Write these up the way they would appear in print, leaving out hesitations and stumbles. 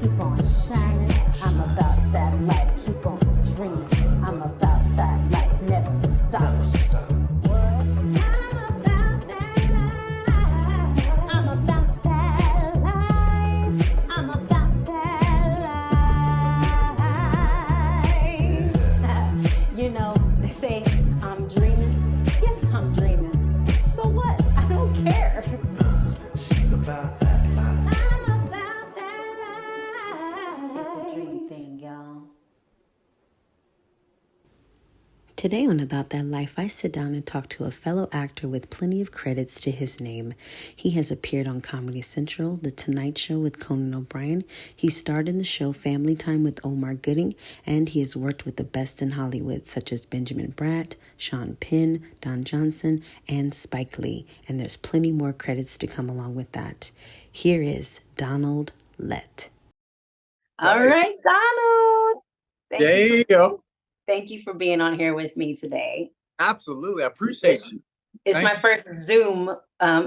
keep on shining. I'm about that life, keep on dreaming. I'm about that life, never stopping. You know, they say I'm dreaming. Yes, I'm dreaming. So what? I don't care. She's about that life. I'm about that life. It's a dream thing, y'all. Today on About That Life, I sit down and talk to a fellow actor with plenty of credits to his name. He has appeared on Comedy Central, The Tonight Show with Conan O'Brien. He starred in the show Family Time with Omar Gooding, and he has worked with the best in Hollywood, such as Benjamin Bratt, Sean Penn, Don Johnson, and Spike Lee. And there's plenty more credits to come along with that. Here is Donald Lett. All right, Donald. There you go. Thank you for being on here with me today. Absolutely. I appreciate you. It's Thank my you. first Zoom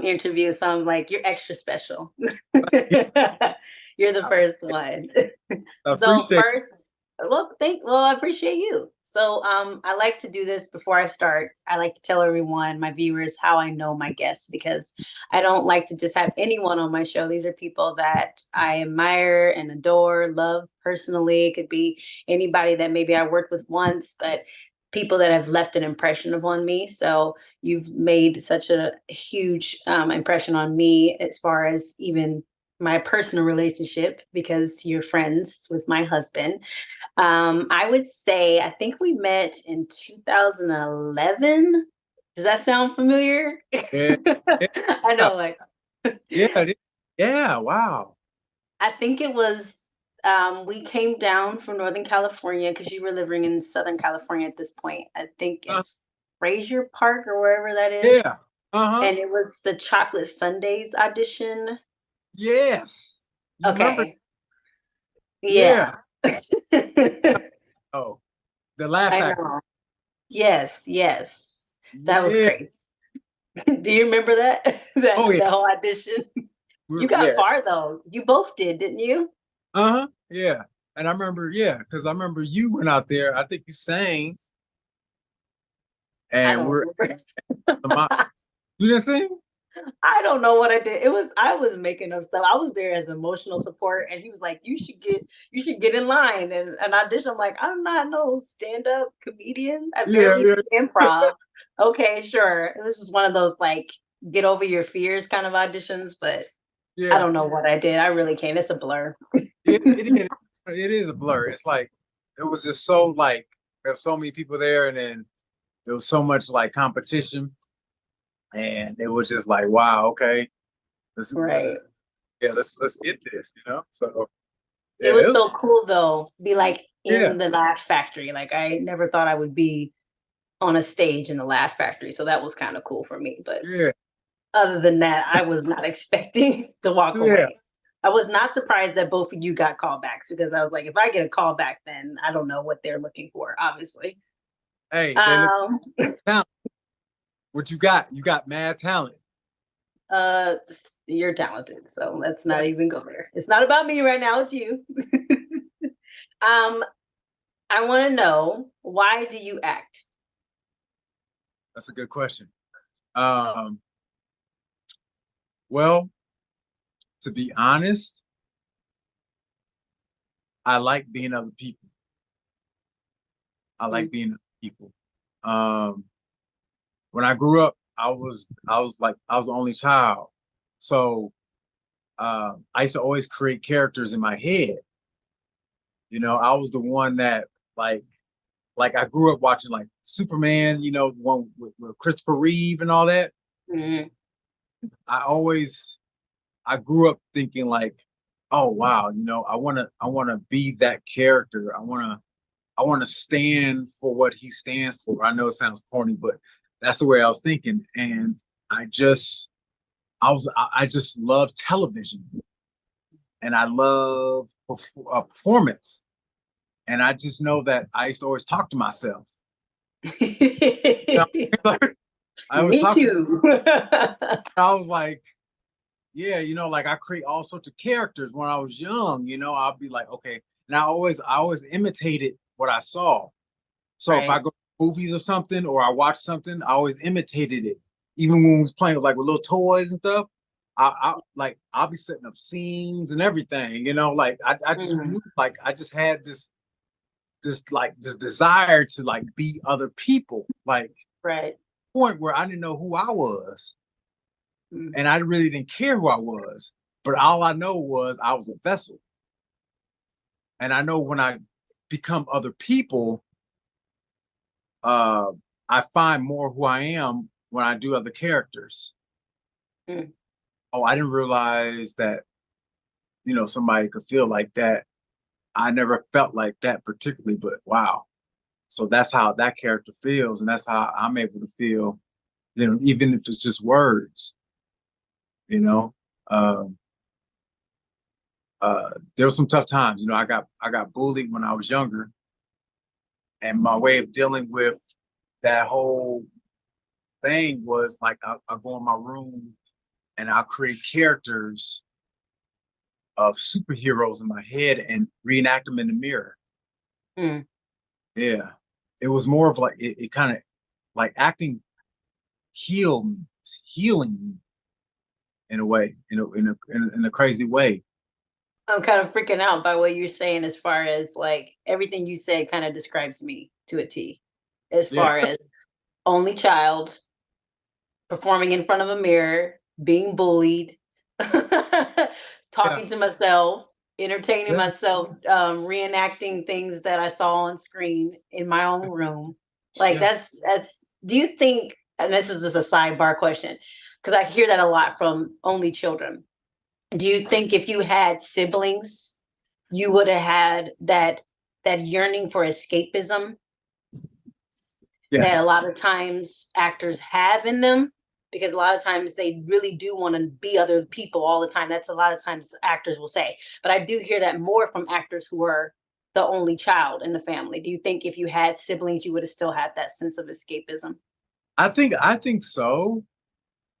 interview, so I'm like, you're extra special. You're the first one. I So appreciate first, I appreciate you. So I like to do this before I start. I like to tell everyone, my viewers, how I know my guests because I don't like to just have anyone on my show. These are people that I admire and adore, love personally. It could be anybody that maybe I worked with once, but people that have left an impression upon me. So you've made such a huge impression on me as far as even my personal relationship because you're friends with my husband. I would say I think we met in 2011. Does that sound familiar? it. I know, like Yeah. Yeah. Wow. I think it was we came down from Northern California because you were living in Southern California at this point. I think in Uh, Frazier Park or wherever that is. yeah. Uh-huh. And it was the Chocolate Sundays audition. Yes. You remember? Okay. Yeah. Yeah. Oh, the Laugh I Factory. know. Yes, yes. That was Yeah. crazy. Do you remember that? Oh, yeah. That whole audition? You got Yeah. far though. You both did, didn't you? Uh-huh. Yeah. And I remember, because I remember you went out there. I think you sang I and don't we're remember. you didn't sing? I don't know what I did. I was making up stuff. I was there as emotional support, and he was like, you should get in line and an audition." I'm like, I'm not no stand-up comedian. I Yeah, barely yeah, do improv. Okay, sure. It was just one of those like get over your fears kind of auditions, but I yeah. don't know what I did. I really can't. It's a blur. It is a blur. It's like it was just so like there's so many people there, and then there was so much like competition, and it was just like, wow, okay, let's Right. yeah, let's get this, you know. So It yeah, was so cool though, be like yeah, in the Laugh Factory. Like I never thought I would be on a stage in the Laugh Factory. So that was kind of cool for me. But yeah, other than that, I was not expecting to walk yeah. away. I was not surprised that both of you got callbacks because I was like, if I get a callback, then I don't know what they're looking for, obviously. Hey, they look Um, talent. What you got? You got mad talent. uh, you're talented, so let's Yeah, not even go there. It's not about me right now, it's you. um, I want to know, why do you act? that's a good question. Um, well, to be honest, I like being other people. I like Mm, being other people. When I grew up, I was the only child. So I used to always create characters in my head. You know, I was the one that like I grew up watching like Superman, you know, the one with Christopher Reeve and all that. mhm. I always I grew up thinking like, oh wow, you know, I wanna be that character. I wanna stand for what he stands for. I know it sounds corny, but that's the way I was thinking. And I just I just love television and I love performance. And I just know that I used to always talk to myself. You know, I was Me talking. too. I was like, yeah, like I create all sorts of characters when I was young. I'll be like, okay, and I always imitated what I saw. So if I Right. go to movies or something, or I watch something, I always imitated it. Even when we was playing with little toys and stuff, I'll be setting up scenes and everything. Like I just Mhm. knew, like I just had this desire to be other people, like Right. point where I didn't know who I was, Mm. and I really didn't care who I was. But all I know was I was a vessel, and I know when I become other people, uh, I find more who I am when I do other characters. Mm. Oh, I didn't realize that somebody could feel like that. I never felt like that particularly, but wow. So that's how that character feels, and that's how I'm able to feel. Even if it's just words. You know, um, there were some tough times. I got bullied when I was younger, and my way of dealing with that whole thing was like I go in my room and I'll create characters of superheroes in my head and reenact them in the mirror. Mm. Yeah. It was more of like it kind of like acting healed me, it's healing me in a way, in a crazy way. I'm kind of freaking out by what you're saying as far as like everything you said kind of describes me to a T. As Yeah. far as only child, performing in front of a mirror, being bullied, Yeah. talking to myself, entertaining Yeah. myself, reenacting things that I saw on screen in my own room. Like Yeah. that's do you think, and this is just a sidebar question, because I hear that a lot from only children. Do you think if you had siblings, you would have had that yearning for escapism Yeah. that a lot of times actors have in them? Because a lot of times they really do want to be other people all the time. That's a lot of times actors will say. But I do hear that more from actors who are the only child in the family. Do you think if you had siblings, you would have still had that sense of escapism? I think so.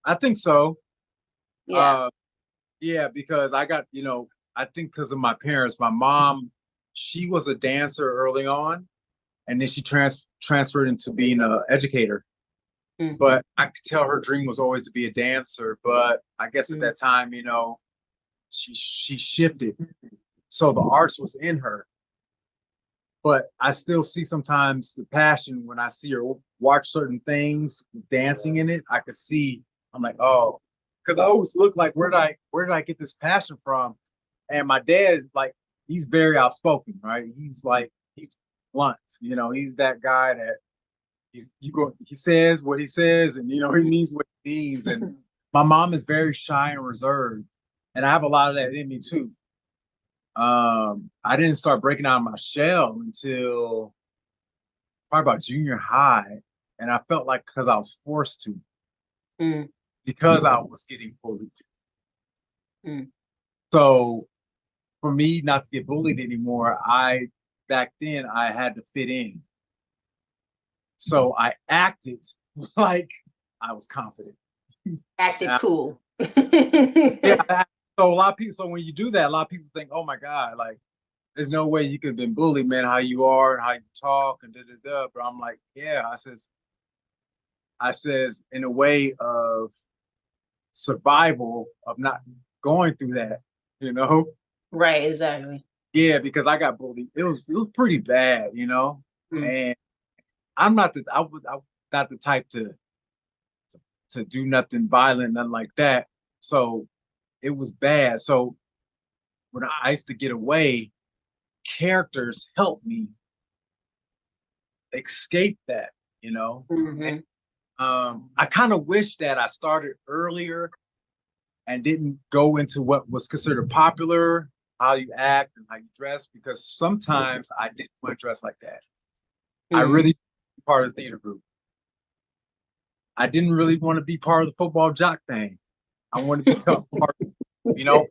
I think so. Yeah. Uh yeah, because I think because of my parents, my mom, she was a dancer early on, and then she transferred into being an educator. Mm, But I could tell her dream was always to be a dancer. But I guess at mm, that time, she shifted. So the arts was in her. But I still see sometimes the passion when I see her watch certain things, dancing in it. I could see, I'm like, oh, because I always look like where did I get this passion from? And my dad is like, he's very outspoken, right? He's blunt, he's that guy that he says what he says, and he means what he means. And my mom is very shy and reserved, and I have a lot of that in me too. I didn't start breaking out of my shell until probably about junior high, and I felt like because I was forced to, mm, because I was getting bullied. mm. So for me not to get bullied anymore, I back then I had to fit in. So I acted like I was confident. Acted And cool. yeah, so a lot of people. So when you do that, a lot of people think, "Oh my God, like there's no way you could have been bullied, man. How you are and how you talk and da da da." But I'm like, yeah. I says in a way of survival of not going through that, you know. Right, exactly. Yeah, because I got bullied. It was pretty bad, Mm. and I'm not the type to do nothing violent, nothing like that. So it was bad. So when I used to get away, characters helped me escape that, you know. And, Mhm. I kind of wish that I started earlier and didn't go into what was considered popular, how you act and how you dress, because sometimes I didn't want to dress like that. I Mm. really part of the theater group. I didn't really want to be part of the football jock thing. I wanted to become part of, you know, I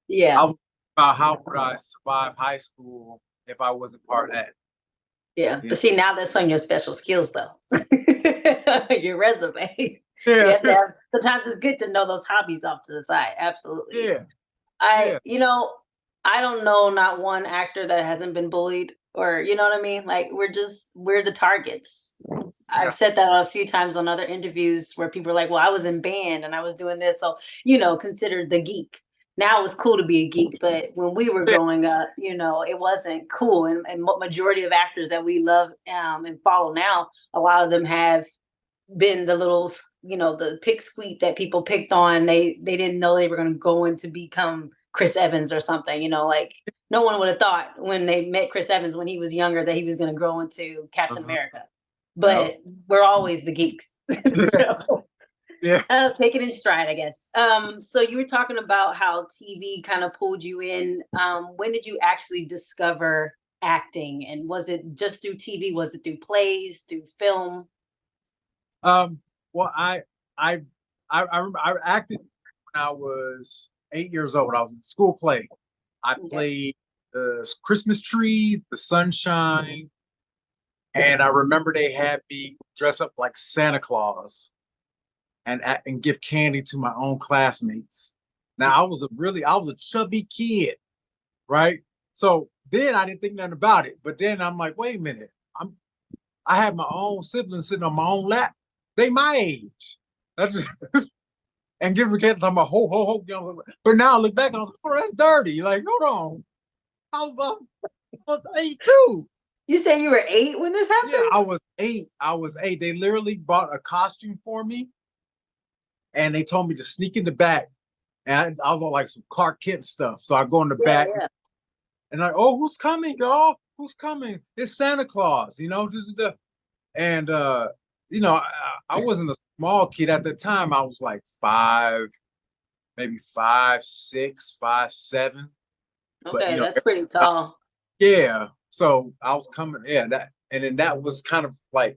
Yeah, was about how would I survive high school if I wasn't part of that. yeah. You know? But see, now that's on your special skills though. Your resume. You Yeah, have to have, sometimes it's good to know those hobbies off to the side. Absolutely. yeah, I, yeah, you know, I don't know not one actor that hasn't been bullied, or you know what I mean? Like we're the targets. I've yeah. said that a few times on other interviews where people are like, "Well, I was in band and I was doing this, so considered the geek." Now it's cool to be a geek, but when we were Yeah. growing up, it wasn't cool. And majority of actors that we love and follow now, a lot of them have been the little, the pick squeak that people picked on. They didn't know they were going to go in to become Chris Evans or something. Like no one would have thought when they met Chris Evans when he was younger that he was going to grow into Captain Uh-huh. America. Yeah. But we're always the geeks. So, Yeah. take it in stride, I guess. So you were talking about how TV kind of pulled you in. When did you actually discover acting, and was it just through TV? Was it through plays, through film? Um, well, I remember I acted when I was 8 years old. I was in a school play. I Okay. played the Christmas tree, the sunshine, and I remember they had me dress up like Santa Claus and give candy to my own classmates. Now I was a chubby kid, right? So then I didn't think nothing about it. But then I'm like, wait a minute, I have my own siblings sitting on my own lap. They my age. That's just, and give a kid talking about ho ho ho. But now I look back and I was like, oh, that's dirty. Like, hold on. I was I was 8 too. You say you were 8 when this Yeah, happened? I was 8. I was 8. They literally bought a costume for me and they told me to sneak in the back. And I was on like some Clark Kent stuff. So I go in the Yeah, back yeah. and oh, who's coming, y'all? Who's coming? It's Santa Claus, and I wasn't a small kid at the time. I was like 5, maybe 5'6", 5'7". But Okay, that's pretty tall. yeah. So I was coming, yeah, that and then that was kind of like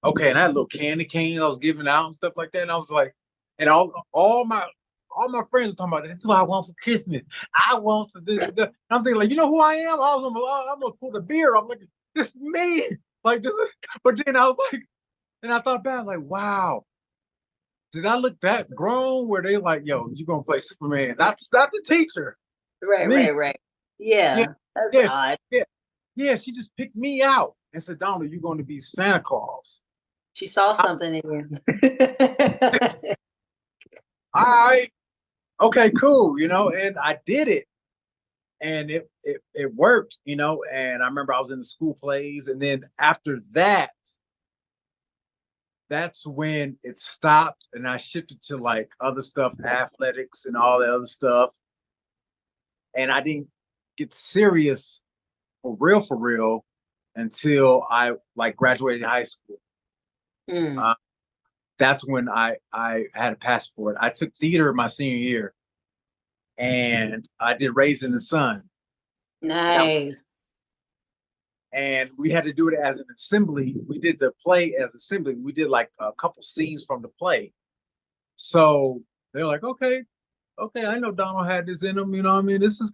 okay, and that little candy cane I was giving out and stuff like that. And I was like, and all my friends were talking about that's what I want for Christmas. I want for this. And I'm thinking like, you know who I am? I'm gonna pull the beer. I'm like, this is me. Like this is, but then I was like, and I thought back, like, wow, did I look that grown? Where they like, yo, you gonna play Superman? That's not the teacher. Right, Me. right, right. Yeah, Yeah, that's yeah, odd. yeah, yeah. She just picked me out and said, Donald, you're going to be Santa Claus. She saw I, something in you. All right, okay, cool. And I did it, and it worked. And I remember I was in the school plays, and then after that, that's when it stopped, and I shifted to like other stuff, athletics, and all the other stuff. And I didn't get serious for real, until I like graduated high school. Mm, Uh, that's when I had a passport. I took theater my senior year, and I did Raising the Sun, and nice. we had to do it as an assembly. We did the play as assembly. We did like a couple scenes from the play. So they're like, okay, okay, I know Donald had this in him. You know what I mean? That's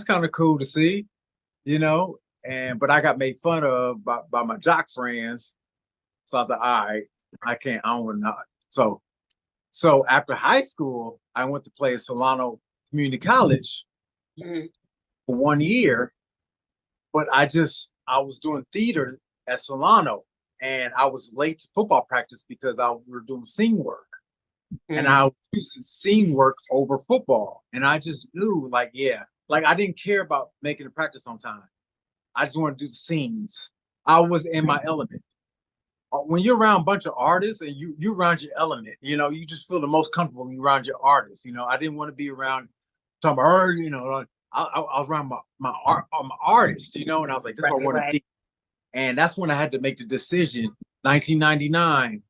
kind of cool to see. You know, but I got made fun of by my jock friends. So I was like, all right, I don't want to. So after high school, I went to play at Solano Community College Mm, for 1 year, but I was doing theater at Solano, and I was late to football practice because we were doing scene work, and mm. I was choosing scene work over football, and I just knew like yeah, like I didn't care about making the practice on time. I just wanted to do the scenes. I was in my element. When you're around a bunch of artists and you around your element, you just feel the most comfortable when you're around your artists. I didn't want to be around talking about her, like, I was around my artist, and I was like, this is what I Right, want to right. be. And that's when I had to make the decision. 1999,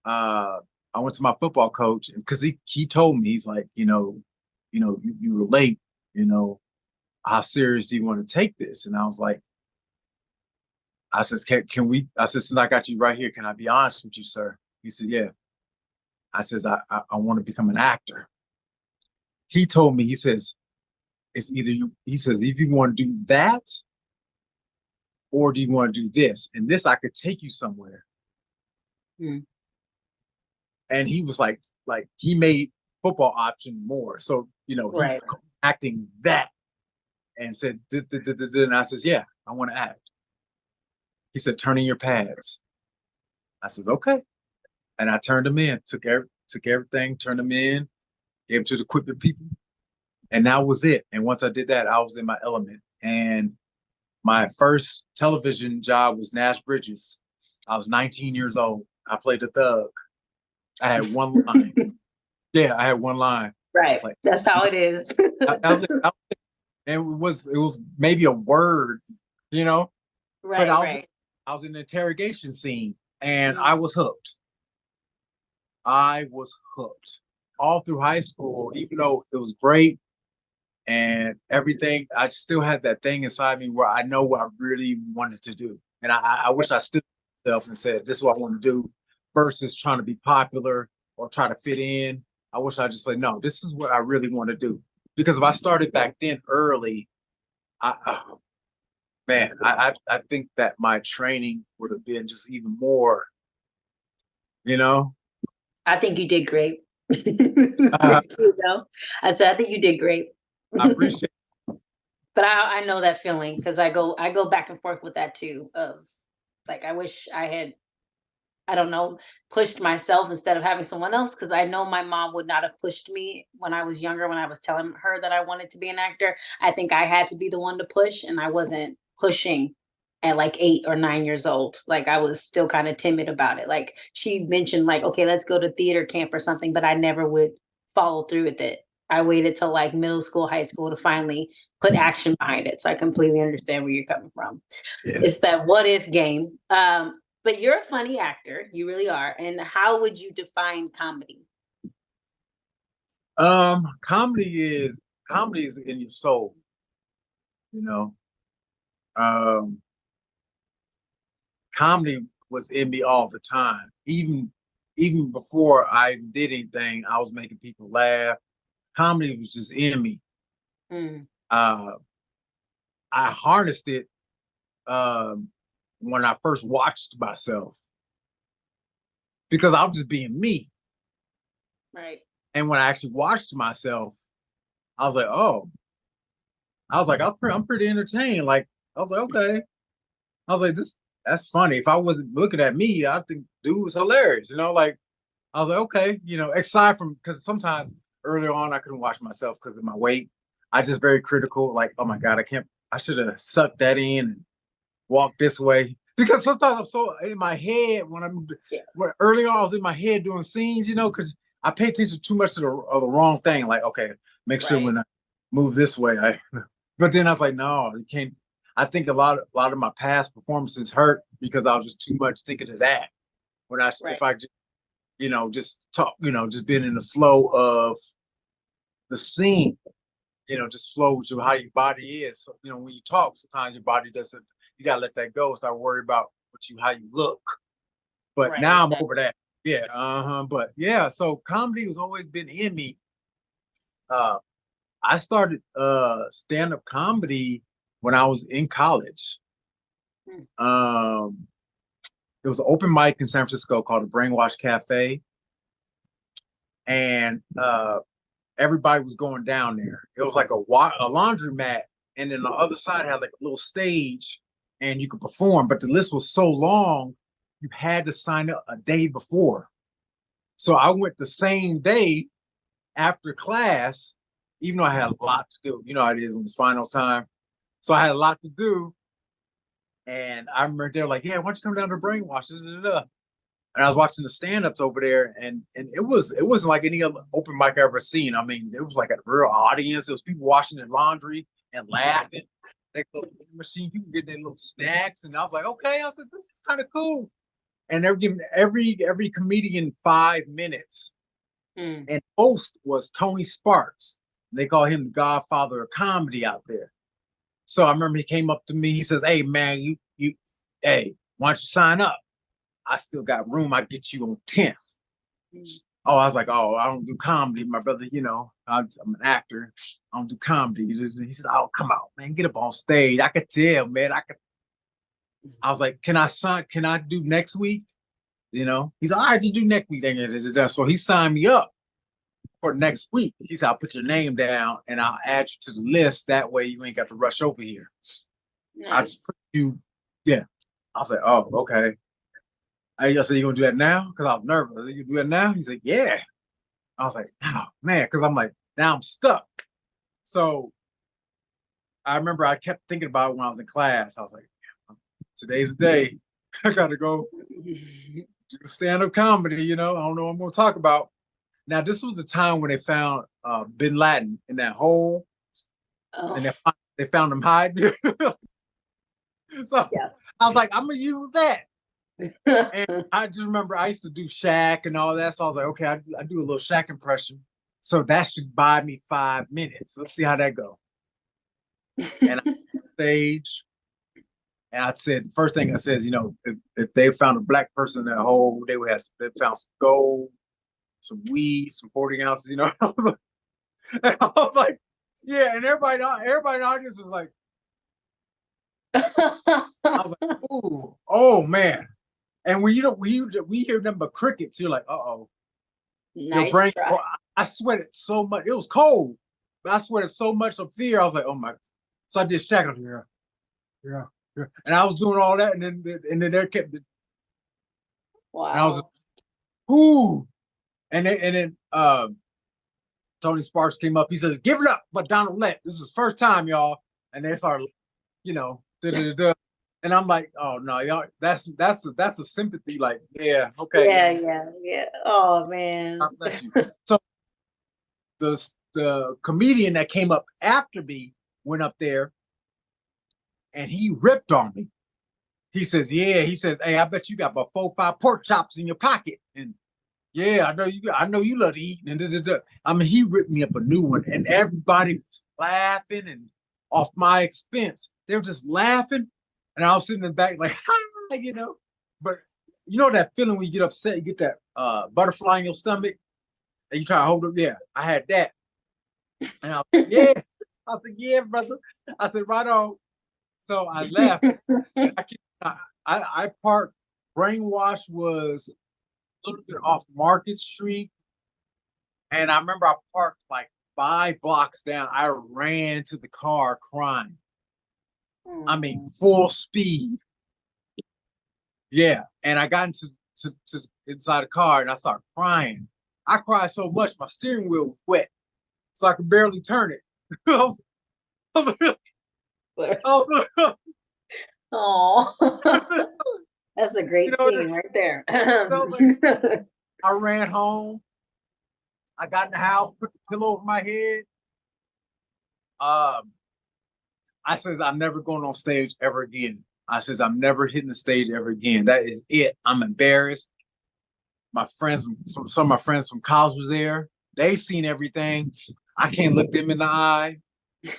I went to my football coach because he told me, he's like, you were late, how serious do you want to take this? And I was like, I says, can we? I said, since I got you right here, can I be honest with you, sir? He said, yeah. I says, I want to become an actor. He told me, he says, it's either you, he says, if you want to do that or do you want to do this? And this, I could take you somewhere. Mm. and he was like he made football option more. So, you know, he Right. was acting that and said, and I says, yeah, I want to act. He said, turn in your pads. I said, okay. And I turned them in, took everything, turned them in, gave them to the equipment people. And that was it. And once I did that, I was in my element. And my first television job was Nash Bridges. I was 19 years old. I played the thug. I had one line. Yeah, I had one line. Right. Like, That's how it is. and it was maybe a word, you know, but Right, right. I was in an interrogation scene and Mhm. I was hooked. I was hooked all through high school, even though it was great and everything. I still had that thing inside me where I know what I really wanted to do, and I wish I stood myself and said, "This is what I want to do," versus trying to be popular or try to fit in. I wish I just said, "No, this is what I really want to do." Because if I started back then early, oh, man, I think that my training would have been just even more, you know. I think you did great. Uh, You know? I said, I think you did great. I appreciate. But I know that feeling because I go back and forth with that too. Of like, I wish I had, I don't know, pushed myself instead of having someone else, because I know my mom would not have pushed me when I was younger, when I was telling her that I wanted to be an actor. I think I had to be the one to push, and I wasn't pushing at like 8 or 9 years old. Like I was still kind of timid about it. Like she mentioned, like, okay, let's go to theater camp or something, but I never would follow through with it. I waited till like middle school, high school to finally put action behind it. So I completely understand where you're coming from. Yeah. It's that what if game. But you're a funny actor. You really are. And how would you define comedy? Comedy is in your soul, you know. Um, Comedy was in me all the time. Even before I did anything, I was making people laugh. Comedy was just in me. Mm, Uh, I harnessed it when I first watched myself because I was just being me. right. And when I actually watched myself, I was like, oh, I'm pretty entertained. Like I was like, okay. I was like, that's funny. If I wasn't looking at me, I think dude was hilarious. You know, like I was like, okay, you know, aside from because sometimes earlier on I couldn't watch myself because of my weight. I just very critical, like, oh my God, I should have sucked that in and walked this way. Because sometimes I'm so in my head Yeah. when earlier on I was in my head doing scenes, you know, because I pay attention too much to the wrong thing. Like, okay, make sure Right. when I move this way, but then I was like, no, you can't. I think a lot of my past performances hurt because I was just too much thinking of that. When Right. if I just just talk, just being in the flow of the scene, just flow with how your body is. So, when you talk, sometimes your body doesn't, you gotta let that go, start worry about how you look. But Right. now I'm Exactly. over that. Yeah, but yeah, so comedy has always been in me. Uh I started stand-up comedy when I was in college. Mm, Um there was an open mic in San Francisco called the Brainwash Cafe. And everybody was going down there. It was like a laundromat, and then the other side had like a little stage, and you could perform. But the list was so long, you had to sign up a day before. So I went the same day after class, even though I had a lot to do. You know how it is when it's finals time. So I had a lot to do, and I remember they were like, "Yeah, why don't you come down to Brainwash?" Da, da, da. And I was watching the stand-ups over there, and it wasn't like any other open mic I ever seen. I mean, it was like a real audience. There was people washing their laundry and laughing. They little machine, people getting their little snacks, and I was like, okay. I said, this is kind of cool. And they're giving every comedian 5 minutes. mm. And host was Tony Sparks. They call him the Godfather of comedy out there. So I remember he came up to me. He says, "Hey man, hey, why don't you sign up? I still got room. I get you on 10th." Mm. Oh, I was like, oh, I don't do comedy. My brother, I'm an actor. I don't do comedy. He said, oh, come on, man, get up on stage. I could tell, man. I was like, can I sign? Can I do next week? You know, he's all right, just do next week. So he signed me up for next week. He said, I'll put your name down and I'll add you to the list. That way you ain't got to rush over here. Nice. I just put you, yeah. I was like, oh, okay. I said, you gonna do that now? Because I was nervous. You do that now? He said, yeah. I was like, oh man, because I'm like, now I'm stuck. So I remember I kept thinking about it when I was in class. I was like, today's the day. I gotta go do stand-up comedy, you know. I don't know what I'm gonna talk about. Now, this was the time when they found Bin Laden in that hole, and they found him hiding. So Yeah. I was like, I'm gonna use that. And I just remember I used to do Shaq and all that. So I was like, okay, I do a little Shaq impression. So that should buy me 5 minutes. Let's see how that go. And I stage, and I said, the first thing I said is, you know, if they found a black person in that hole, they found some gold, some weed, some 40 ounces, you know. And I was like, yeah, and everybody in the audience was like, I was like, ooh, oh man. And when we hear them but crickets, you're like, uh-oh. Your Nice brain, try. I sweated so much. It was cold, but I sweated so much of fear. I was like, oh my. So I did Shaq on here. Yeah. And I was doing all that, and then there kept, Wow. and I was just, ooh. And then Tony Sparks came up. He says, "Give it up, but Donald Lett. This is his first time, y'all." And they started, you know, and I'm like, "Oh no, y'all. That's a sympathy. Like, yeah, okay. Yeah. Oh man. God bless you." So the comedian that came up after me went up there, and he ripped on me. He says, "Yeah." He says, "Hey, I bet you got about 4 or 5 pork chops in your pocket." And yeah, I know you love to eat. And I mean, he ripped me up a new one, and everybody was laughing and off my expense. They were just laughing, and I was sitting in the back like, ha, you know. But you know that feeling when you get upset, you get that butterfly in your stomach, and you try to hold it. Yeah, I had that, and I was like, yeah. I said, yeah, brother. I said, right on. So I left, and I parked. Brainwash was a little bit off Market Street. And I remember I parked like 5 blocks down. I ran to the car crying. I mean, full speed. Yeah. And I got into inside the car and I started crying. I cried so much, my steering wheel was wet. So I could barely turn it. Oh, that's a great scene right there. I ran home. I got in the house, put the pillow over my head. I says, I'm never going on stage ever again. I says, I'm never hitting the stage ever again. That is it. I'm embarrassed. My friends, some of my friends from college was there. They seen everything. I can't look them in the eye.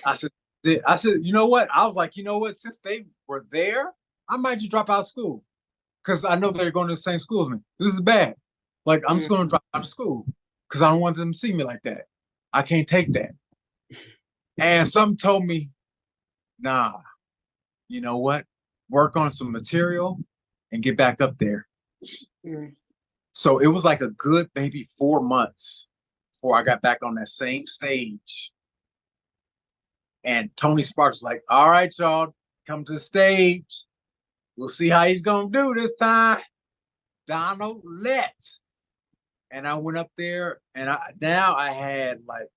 I said, you know what? I was like, you know what? Since they were there, I might just drop out of school because I know they're going to the same school as me. This is bad. Like, I'm just going to drop out of school because I don't want them to see me like that. I can't take that. And some told me, nah, you know what? Work on some material and get back up there. So it was like a good maybe 4 months before I got back on that same stage. And Tony Sparks was like, all right, y'all, come to the stage. We'll see how he's going to do this time. Donald Lett. And I went up there and now I had like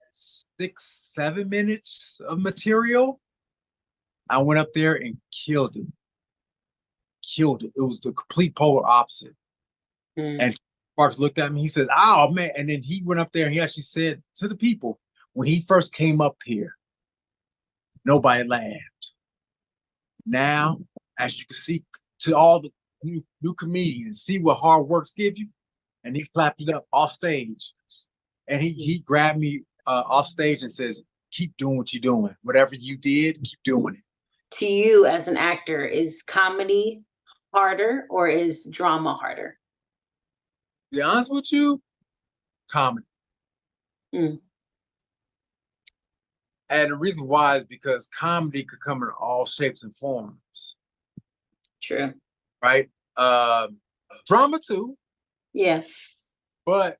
6-7 minutes of material. I went up there and killed it. It was the complete polar opposite. And Sparks looked at me. He said, oh, man. And then he went up there and he actually said to the people, when he first came up here, nobody laughed. Now, as you can see, to all the new comedians, see what hard works give you. And he clapped it up off stage. And he grabbed me off stage and says, keep doing what you're doing. Whatever you did, keep doing it. To you as an actor, is comedy harder or is drama harder? To be honest with you, comedy. And the reason why is because comedy could come in all shapes and forms. True. Right? Drama too. Yeah. But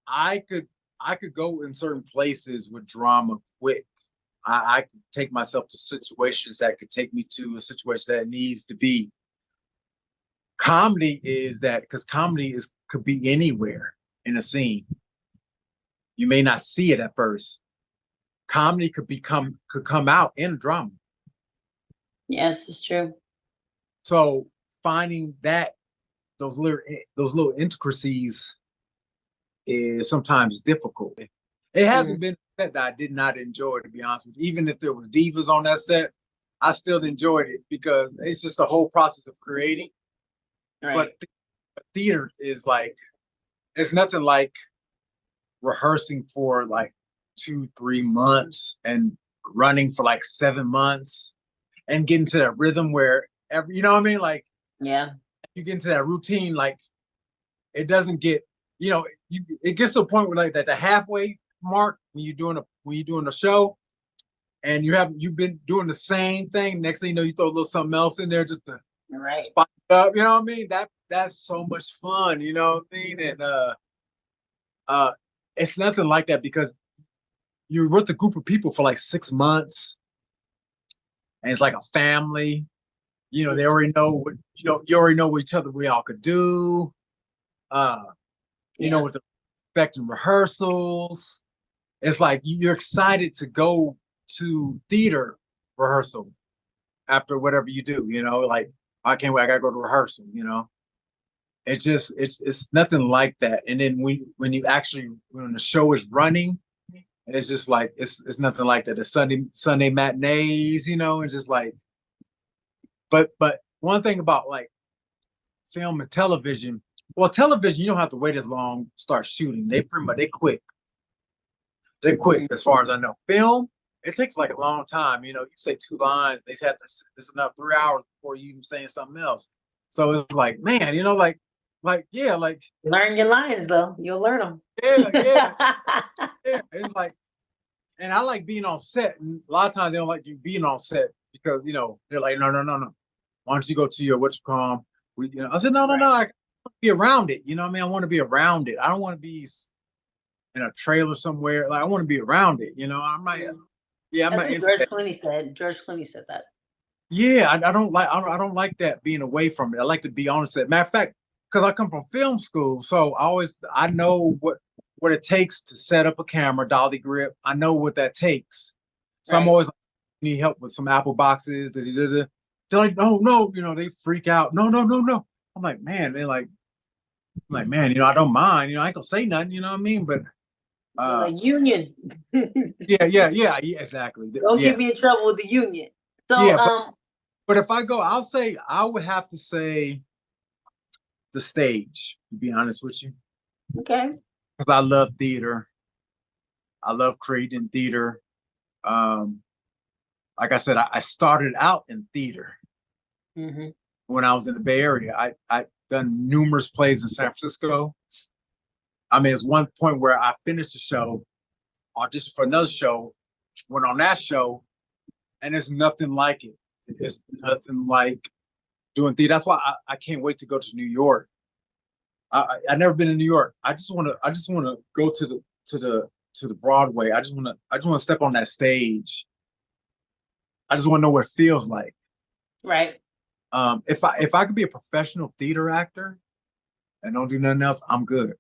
I could I could go in certain places with drama quick. I could take myself to situations that could take me to a situation that needs to be. Comedy is that because comedy is could be anywhere in a scene. You may not see it at first. Comedy could come out in drama. Yes, it's true. So finding that those little intricacies is sometimes difficult. It Mm, hasn't been a set that I did not enjoy, to be honest with you. Even if there was divas on that set, I still enjoyed it because it's just the whole process of creating. right. But theater is like it's nothing like rehearsing for like 2, 3 months and running for like 7 months and getting to that rhythm where every you know what I mean? Like Yeah. you get into that routine, like it doesn't get it gets to a point where like that the halfway mark when you're doing a show and you've been doing the same thing. Next thing you know, you throw a little something else in there just to Right. spice it up. You know what I mean? That's so much fun. You know what I mean? And uh, it's nothing like that because you're with a group of people for like 6 months, and it's like a family. You know, they It's, already know what you already know what each other we all could do. Uh, you know yeah. what to expect in rehearsals. It's like you're excited to go to theater rehearsal after whatever you do, like I can't wait, I gotta go to rehearsal, It's just it's nothing like that. And then when you actually when the show is running, it's just like it's nothing like that. The Sunday matinees, it's just like but one thing about like film and television, well, television, you don't have to wait as long to start shooting. They pretty much they quick. They're quick Mm. as far as I know. Film, it takes like a long time. You say two lines, they have to. It's enough 3 hours before you even saying something else. So it's like, man, yeah, like Learn your lines though. You'll learn them. yeah, yeah, yeah. It's like, and I like being on set. And a lot of times they don't like you being on set because they're like, no, no, no, no. Why don't you go to your what you call 'em? I said, no, no, no. Right. I want to be around it. You know what I mean? I want to be around it. I don't want to be in a trailer somewhere. Like I want to be around it. I'm not. Yeah, I'm That's not what into George that. Clooney said. George Clooney said that. Yeah, I don't like that being away from it. I like to be on set. Matter of fact, because I come from film school, so I know what it takes to set up a camera, dolly grip. I know what that takes. So I'm Right. always like, need help with some Apple boxes. Da, da, da, da. They're like, no, no, they freak out. No, no, no, no. I'm like, man, man, I don't mind. I ain't gonna say nothing. You know what I mean? But You're uh, like union. yeah, exactly. Don't Yeah, get me in trouble with the union. So yeah. But if I go, I'll say I would have to say the stage, to be honest with you. okay. Because I love theater. I love creating theater. Um, like I said, I started out in theater Hmm. when I was in the Bay Area. I done numerous plays in San Francisco. I mean, it's one point where I finished the show, auditioned for another show, went on that show, and it's nothing like it. It's nothing like doing theater. That's why I can't wait to go to New York. I never been in New York. I just want to go to the Broadway. I just want to step on that stage. I just want to know what it feels like. Right. If I could be a professional theater actor and don't do nothing else, I'm good.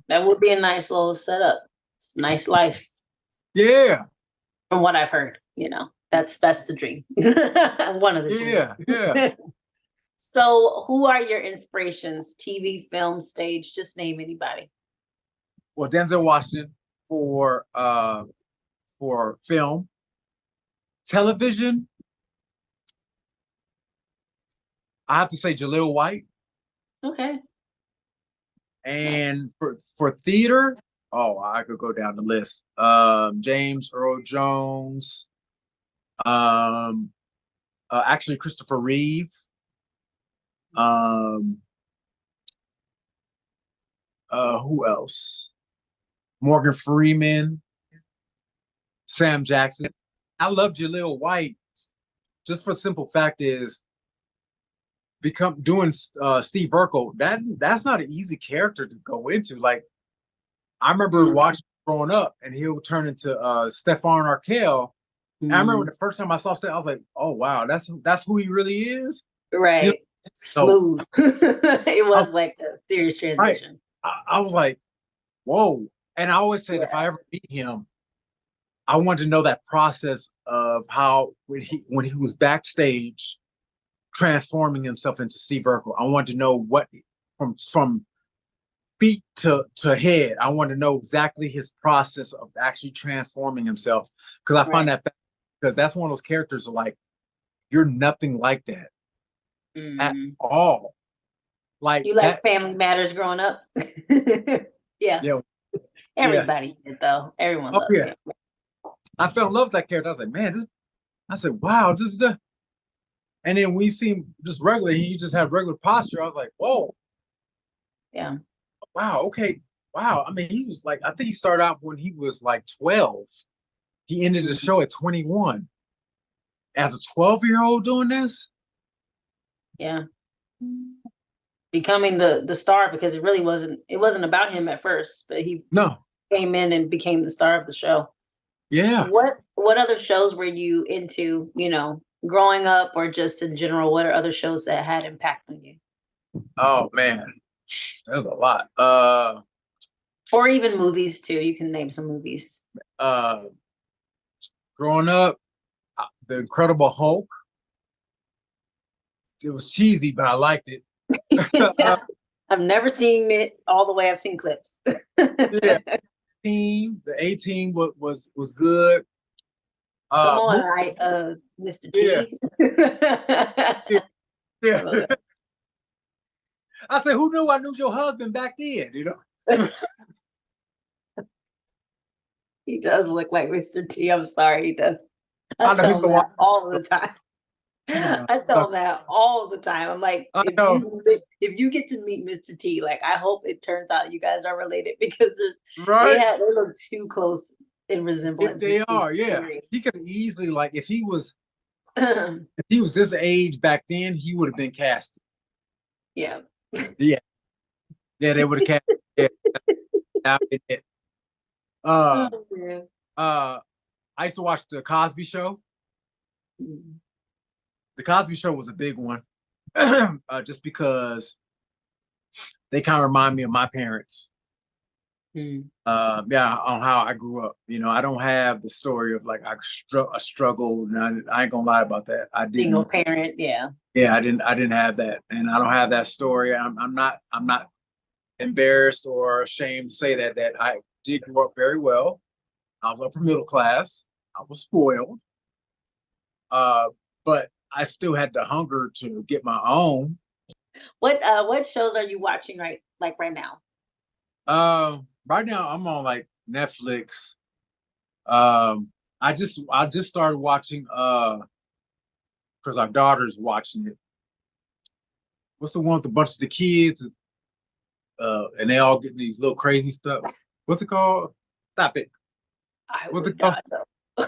That would be a nice little setup. It's a nice life, Yeah, from what I've heard. That's the dream. One of the dreams. yeah, yeah. So, who are your inspirations? TV, film, stage? Just name anybody. Well, Denzel Washington for film, television. I have to say Jaleel White, Okay. Nice. and for theater, oh, I could go down the list. James Earl Jones, um, actually Christopher Reeve, um, who else? Morgan Freeman, Sam Jackson. I love Jaleel White just for the simple fact is become doing Steve Urkel, that's not an easy character to go into. Like I remember watching growing up, and he'll turn into Stefan Arkell. And I remember the first time I saw Stefan, I was like, "Oh wow, that's who he really is." You know? Right. So Smooth. It I was was, like a serious right, transition. I was like, "Whoa!" And I always said, if Yeah. I ever meet him, I wanted to know that process of how when he was backstage transforming himself into Steve Urkel. I wanted to know what from feet to head. I want to know exactly his process of actually transforming himself, because I find Right. that because that's one of those characters like you're nothing like that at Mhm. all. Like You like that, Family Matters growing up? Yeah. yeah, yeah. Everybody did though. Everyone Oh loved yeah, Family. I fell in love with that character. I was like, man, this. I said, wow, this is the. And then when you see him just regular, he just had regular posture. I was like, whoa, Yeah. wow, okay, wow. I mean, he was like, I think he started out when he was like 12. He ended the Mhm. show at 21. As a 12-year-old doing this? Yeah. Becoming the star, because it wasn't about him at first, but he No. came in and became the star of the show. Yeah. What other shows were you into, growing up or just in general? What are other shows that had impact on you? Oh man, there's a lot. Or even movies too. You can name some movies. Uh, growing up, The Incredible Hulk. It was cheesy, but I liked it. I've never seen it all the way. I've seen clips. Yeah, the A team was good. Come on, Movie, Mr. yeah, T. yeah, I love yeah. I said, who knew I knew your husband back then? that. He does look like Mr. T. I'm sorry, he does. I I know he's tell him gonna watch. that all the time. You know, I tell him that all the time. I'm like, I if know, you get to meet Mr. T, like I hope it turns out you guys are related, because right? they look too close in If resemblance. they It's are, yeah, scary. he could easily like if he was this age back then, he would have been casted. Yeah. Yeah, yeah, they would have cast. Yeah, that been it. Uh, Oh, man. uh, I used to watch the Cosby Show. Mm. The Cosby Show was a big one, just because they kind of remind me of my parents. Mm. Yeah, on how I grew up. I don't have the story of like I struggled, and I ain't gonna lie about that. I Single didn't. parent, yeah. Yeah, I didn't have that, and I don't have that story. I'm not embarrassed or ashamed to say that I did grow up very well. I was upper middle class. I was spoiled, uh, but I still had the hunger to get my own. What shows are you watching right now? Right now I'm on like Netflix. Um, I just started watching because our daughter's watching it. What's the one with a bunch of the kids? And they all getting these little crazy stuff. What's it called? Stop it. I What's it would called? not know.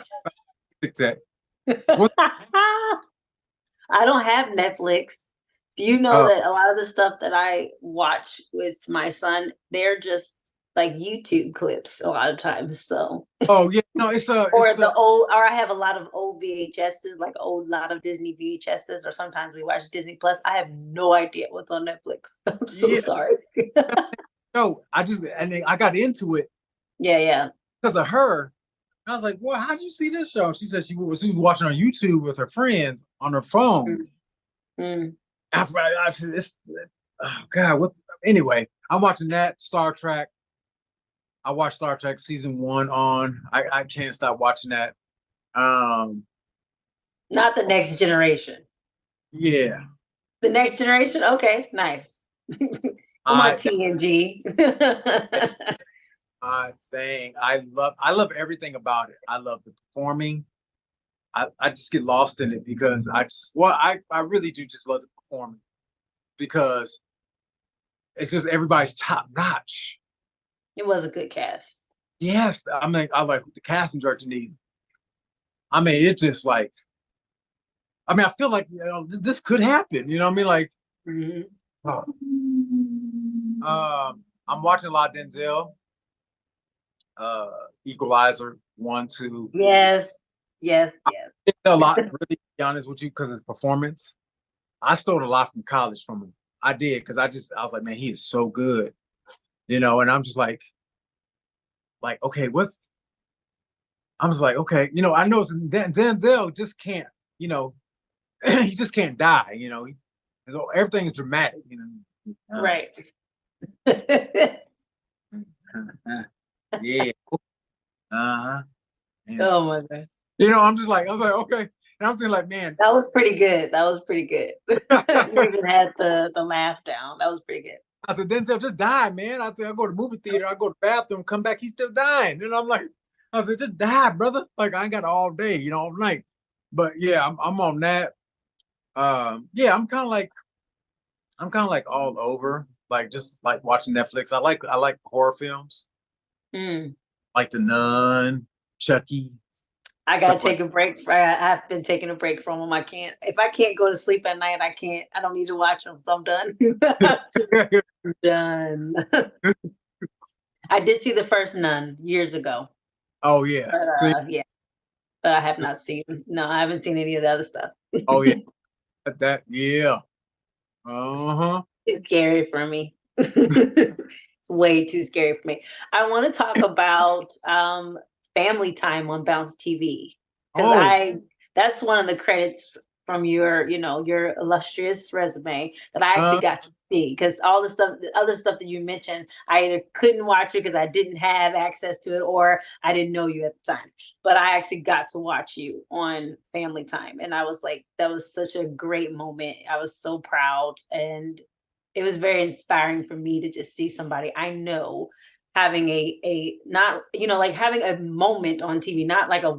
Fix that. What? I don't have Netflix. Do you know Uh, that a lot of the stuff that I watch with my son, they're just like YouTube clips a lot of times. So, oh yeah, no, it's the or I have a lot of old VHSs, like old lot of Disney VHSs, or sometimes we watch Disney Plus. I have no idea what's on Netflix. I'm so yeah. sorry. No, and then I got into it Yeah, yeah. because of her. I was like, "Well, how'd you see this show?" She said she was watching on YouTube with her friends on her phone. Mm, mm. I said, oh God, what? Anyway, I'm watching that Star Trek. I watched Star Trek season one on. I can't stop watching that. Um, Not the next generation. yeah, The next generation? Okay, nice. I'm on I TNG. I think I love everything about it. I love the performing. I just get lost in it because I really do just love the performing because it's just everybody's top notch. It was a good cast. Yes, I mean I like the casting director needs. It's just like I feel like this could happen. You know what I mean? Like Mhm. Oh. I'm watching a lot of Denzel. Equalizer 1, 2. Yes, yes, yes. A lot, really, to be honest with you, because his performance. I stole a lot from college from him. I did because I was like, man, he is so good, And I'm just okay, what's? I was like, okay, I know Denzel just can't, he just can't die, So everything is dramatic. Right. Yeah. Uh-huh. Yeah. Oh my God. I was like, okay. And I'm thinking like, man, That was pretty good. That was pretty good. You even had the laugh down. That was pretty good. I said, Denzel just died, man. I said, I go to the movie theater, I go to the bathroom, come back, he's still dying. And I'm like, I said, just die, brother. Like I ain't got all day, all night. But yeah, I'm on that. Yeah, I'm kind of like all over, like just like watching Netflix. I like horror films, Mm. like The Nun, Chucky, I gotta stuff like take a break. I've been taking a break from them. I can't. If I can't go to sleep at night, I can't. I don't need to watch them. So I'm done. that. I'm done. I did see the first Nun years ago, Oh yeah. but See, yeah, but I have not seen. No, I haven't seen any of the other stuff. oh yeah. That yeah. Uh-huh. Too scary for me. It's way too scary for me. I want to talk about family time on Bounce TV because Oh, I that's one of the credits from your illustrious resume that I actually uh, got to see because all the other stuff that you mentioned, I either couldn't watch it because I didn't have access to it or I didn't know you at the time. But I actually got to watch you on Family Time, and I was like, that was such a great moment. I was so proud, and it was very inspiring for me to just see somebody I know having a not like having a moment on TV, not like a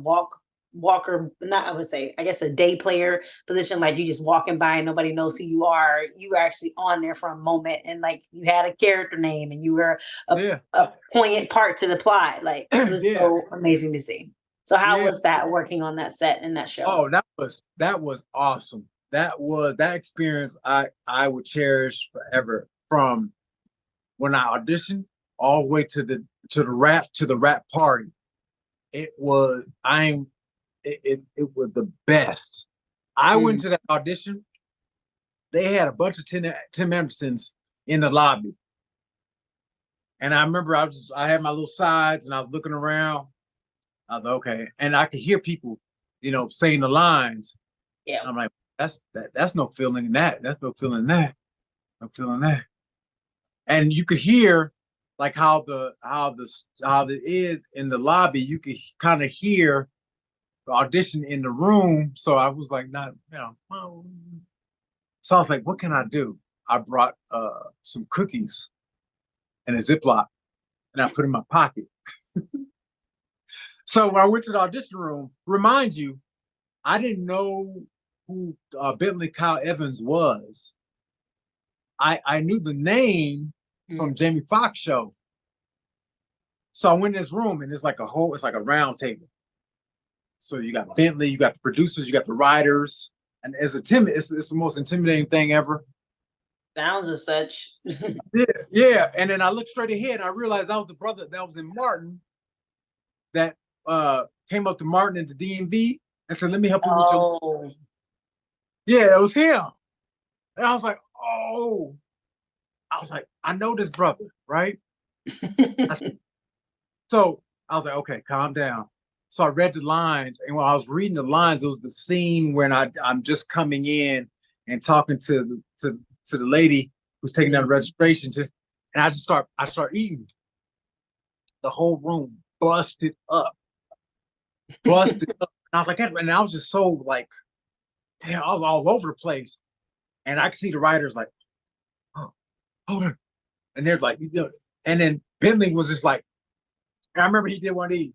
walker, not I would say I guess a day player position, like you just walking by and nobody knows who you are. You were actually on there for a moment and like you had a character name and you were a, yeah. a poignant part to the plot. Like it was Yeah. so amazing to see. So how Yeah. was that working on that set in that show? Oh, that was awesome. That experience I would cherish forever from when I auditioned all the way to the rap party. It was it was the best. I went Mm. to that audition. They had a bunch of Tim Andersons in the lobby. And I remember I had my little sides and I was looking around. I was like, okay. And I could hear people, saying the lines. Yeah. I'm like, that's no feeling in that. That's no feeling in that. I'm feeling that. And you could hear like how it is in the lobby. You could kind of hear the audition in the room. So I was like, not, well. So I was like, what can I do? I brought some cookies in a Ziploc and I put in my pocket. So when I went to the audition room, remind you, I didn't know who Bentley Kyle Evans was. I knew the name from Mm. Jamie Foxx show. So I went in this room and it's like a round table. So you got Bentley, you got the producers, you got the writers, and it's the most intimidating thing ever. Sounds as such. Yeah, yeah. And then I looked straight ahead and I realized that was the brother that was in Martin that came up to Martin at the DMV and said, let me help you with your. Oh. Yeah, it was him. And I was like, oh, I was like, I know this brother, right? So I was like, okay, calm down. So I read the lines, and when I was reading the lines, it was the scene when I'm just coming in and talking to the lady who's taking down the registration and I start eating. The whole room busted up. And I was like, and I was just so like, damn, I was all over the place, and I could see the writers like, oh, hold on, and they're like, and then Bentley was just like, and I remember he did one of these.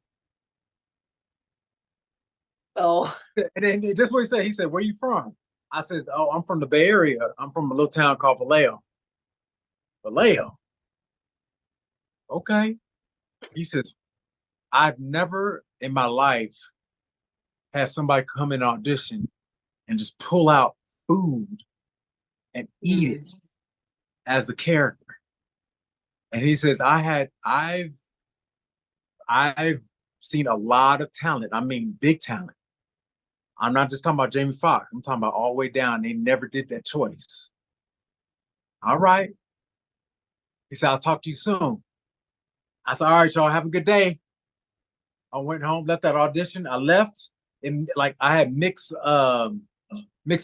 Oh. And then this is what he said. He said, where you from? I said, oh, I'm from the Bay Area. I'm from a little town called Vallejo. Vallejo. Okay. He says, I've never in my life had somebody come in audition and just pull out food and eat it as the character. And he says, I've seen a lot of talent. I mean, big talent. I'm not just talking about Jamie Foxx. I'm talking about all the way down. They never did that choice. All right. He said, I'll talk to you soon. I said, all right, y'all, have a good day. I went home, left that audition. I left, and like I had mixed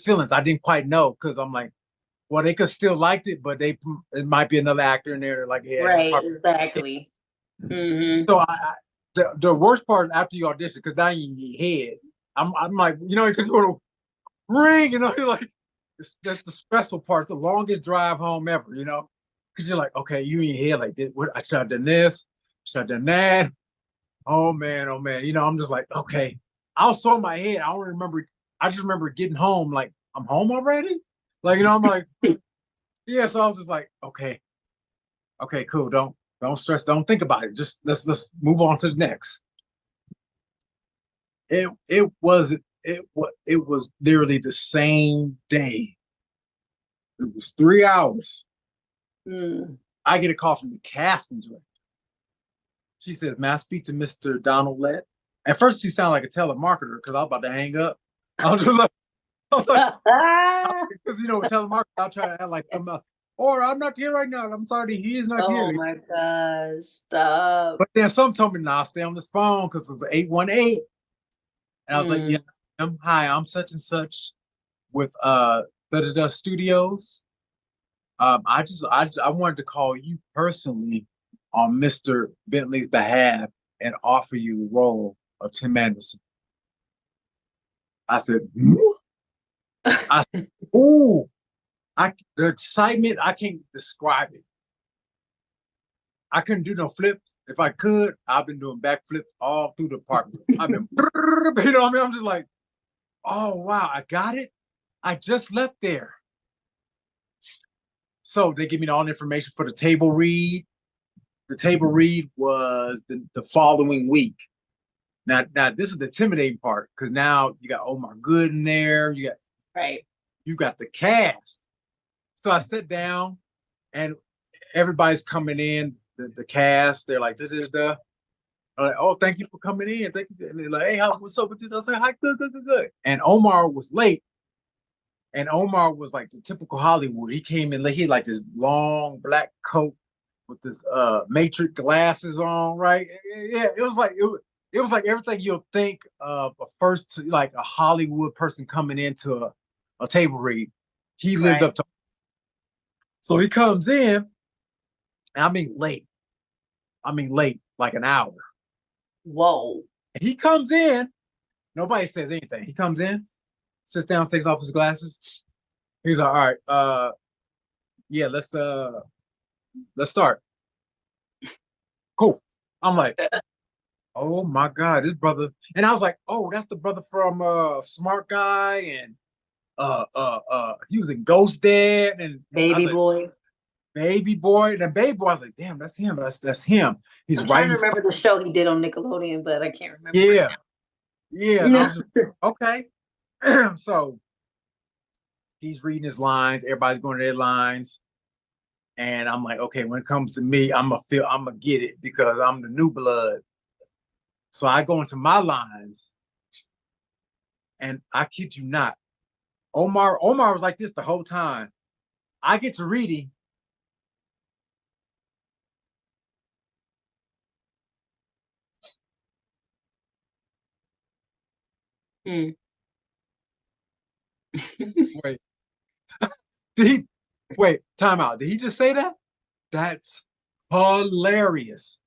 feelings. I didn't quite know because I'm like, well, they could still liked it, but it might be another actor in there. They're like, yeah, he's Right, probably. exactly. Mm-hmm. So the worst part is after you audition, because now you in your head. I'm like, you know, because you're ring, you know, you're like, that's the stressful part. It's the longest drive home ever, you know, because you're like, okay, you in your head like, what? I should have done this, should have done that. Oh man, oh man. You know, I'm just like, okay. I was so in my head. I don't remember. I just remember getting home, like, I'm home already. Like, you know, I'm like, yeah. So I was just like, okay, cool. Don't stress. Don't think about it. Just let's move on to the next. It was literally the same day. It was 3 hours. I get a call from the casting director. She says, "May I speak to Mr. Donald Lett?" At first, she sounded like a telemarketer because I was about to hang up. I was just like, because you know, with telemarketer, I'll try to act like or I'm not here right now. I'm sorry, he is not here. Oh my gosh, stop. But then some told me, nah, stay on this phone because it was 818. And I was like, yeah, hi, I'm such and such with da Studios. I wanted to call you personally on Mr. Bentley's behalf and offer you the role of Tim Anderson. I said, I said, ooh, the excitement, I can't describe it. I couldn't do no flips. If I could, I've been doing backflips all through the apartment. I've been, you know what I mean? I'm just like, oh, wow, I got it. I just left there. So they give me all the information for the table read. The table read was the following week. Now this is the intimidating part because now you got Omar Good in there. You got the cast. So I sit down and everybody's coming in. The cast, they're like, da, da, da. I'm like, oh, thank you for coming in. Thank you. And they're like, hey, what's up with this? I said, hi, good. And Omar was late. And Omar was like the typical Hollywood. He came in late. He had like this long black coat with this matrix glasses on, right? Yeah, it was like everything you'll think of like a Hollywood person coming into a table read. He lived up to. So he comes in, I mean late, like an hour. Whoa. He comes in, nobody says anything. He comes in, sits down, takes off his glasses. He's like, all right, yeah, let's start. Cool. I'm like, oh my God, this brother. And I was like, oh, that's the brother from Smart Guy, and he was in Ghost Dad and Baby like, Boy. Baby Boy. And Baby Boy, I was like, damn, that's him. That's him. He's I'm right. trying to remember the show he did on Nickelodeon, but I can't remember. Yeah. Right yeah. And I was just okay. So he's reading his lines, everybody's going to their lines. And I'm like, okay, when it comes to me, I'm gonna get it because I'm the new blood. So I go into my lines, and I kid you not, Omar was like this the whole time. I get to reading. Wait, time out. Did he just say that? That's hilarious.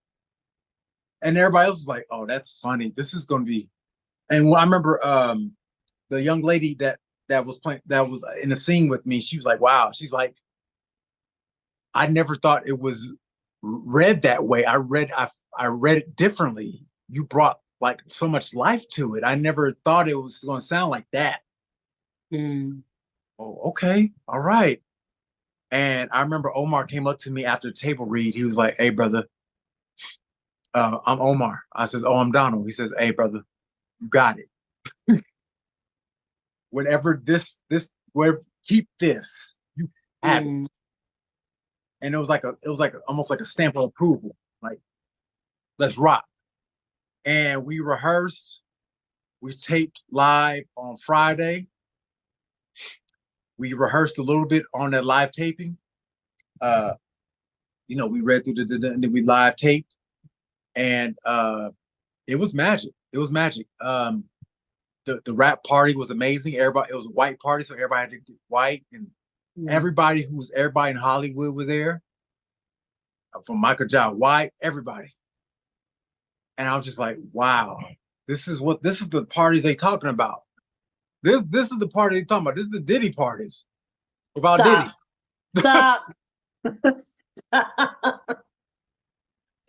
And everybody else is like, oh, that's funny. This is gonna be. And I remember the young lady that was in the scene with me, she was like, wow. She's like, I never thought it was read that way. I read it differently. You brought like so much life to it. I never thought it was going to sound like that. Oh, okay. All right. And I remember Omar came up to me after the table read. He was like, hey, brother, I'm Omar. I says, oh, I'm Donald. He says, hey, brother, you got it. Whatever wherever, keep this. You have it. And it was like almost like a stamp of approval. Like, let's rock. And we rehearsed. We taped live on Friday. We rehearsed a little bit on that live taping. We read through and then we live taped, and it was magic. It was magic. The rap party was amazing. Everybody, it was a white party, so everybody had to get white, and everybody in Hollywood was there. From Michael John White, everybody. And I was just like, wow, this is the parties they talking about. This is the party they talking about. This is the Diddy parties. About Stop. Diddy. Stop.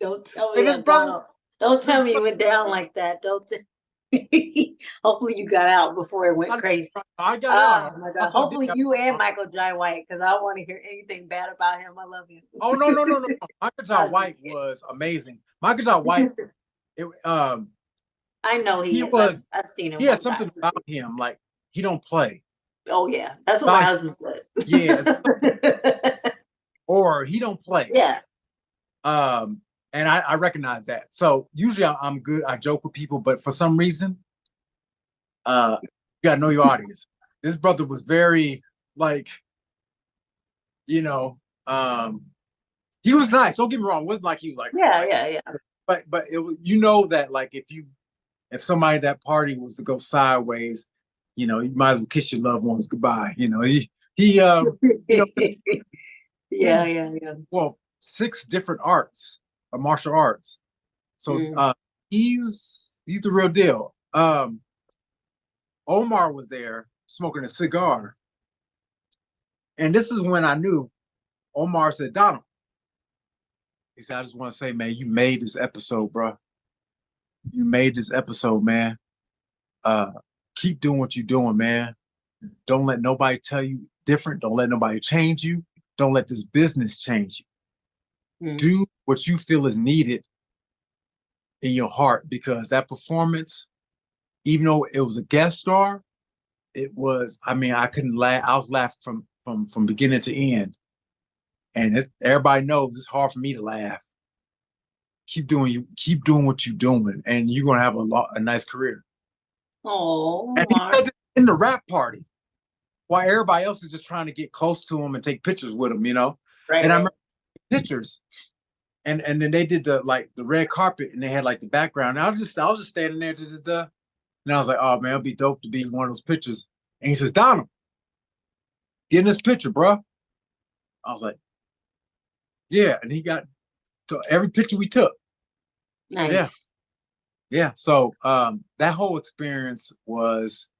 Don't tell me don't tell me you went down like that. Don't hopefully you got out before it went crazy. I got out. Oh my God. Hopefully you and Michael Jai White, because I don't want to hear anything bad about him. I love him. Oh no. Michael Jai White was amazing. Michael Jai White, I know he was. I've seen him. He had something about him, like he don't play. Oh yeah, that's what my husband said. Yeah. Or he don't play. Yeah. And I recognize that. So usually I'm good. I joke with people, but for some reason, you gotta know your audience. This brother was very like, he was nice. Don't get me wrong. It wasn't like he was like, yeah. But that like if somebody at that party was to go sideways, you might as well kiss your loved ones goodbye. Yeah. Well, 6 different arts, martial arts. So he's the real deal. Omar was there smoking a cigar. And this is when I knew. Omar said, Donald, he said, I just want to say, man, you made this episode, bro. You made this episode, man. Keep doing what you're doing, man. Don't let nobody tell you different. Don't let nobody change you. Don't let this business change you. Do what you feel is needed in your heart, because that performance, even though it was a guest star, it was, I couldn't laugh. I was laughing from beginning to end. And everybody knows it's hard for me to laugh. Keep doing what you're doing, and you're gonna have a nice career. Oh, and he said it in the rap party, while everybody else is just trying to get close to him and take pictures with him, Right. And I remember pictures, and then they did the red carpet, and they had like the background. And I was just standing there, and I was like, oh man, it'd be dope to be in one of those pictures. And he says, Donald, get in this picture, bro. I was like, yeah, and he got to every picture we took. Nice. Yeah. So that whole experience was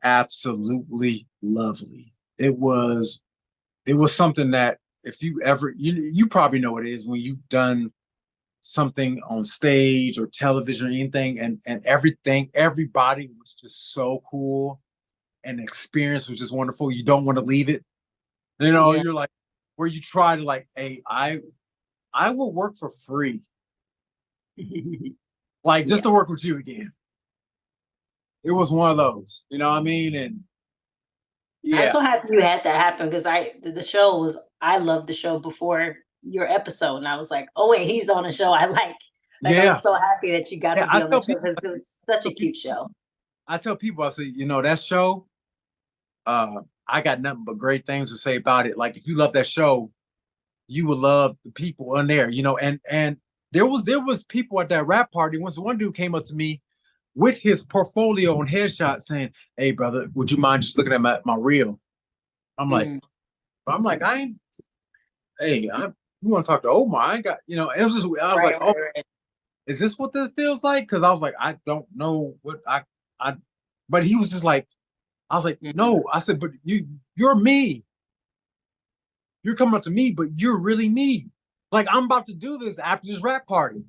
absolutely lovely. It was something that if you ever, you probably know what it is when you've done something on stage or television or anything, and everybody was just so cool, and the experience was just wonderful. You don't want to leave it. You're like, where you try to like, hey, I will work for free. Like just to work with you again. It was one of those, you know what I mean? And I'm so happy you had that happen, because I loved the show before your episode, and I was like, oh wait, he's on a show I like. I'm so happy that you got to be on the show, because it was such a cute show. I tell people, I say, that show, I got nothing but great things to say about it. Like if you love that show, you will love the people on there, and there was people at that rap party. Once one dude came up to me with his portfolio and headshot saying, hey brother, would you mind just looking at my reel? I'm like, you want to talk to Omar? I ain't got, it was just, I was right. Is this what this feels like? Because I was like, I don't know what I but he was just like, I was like, no. I said, but you're me. You're coming up to me, but you're really me. Like I'm about to do this after this rap party.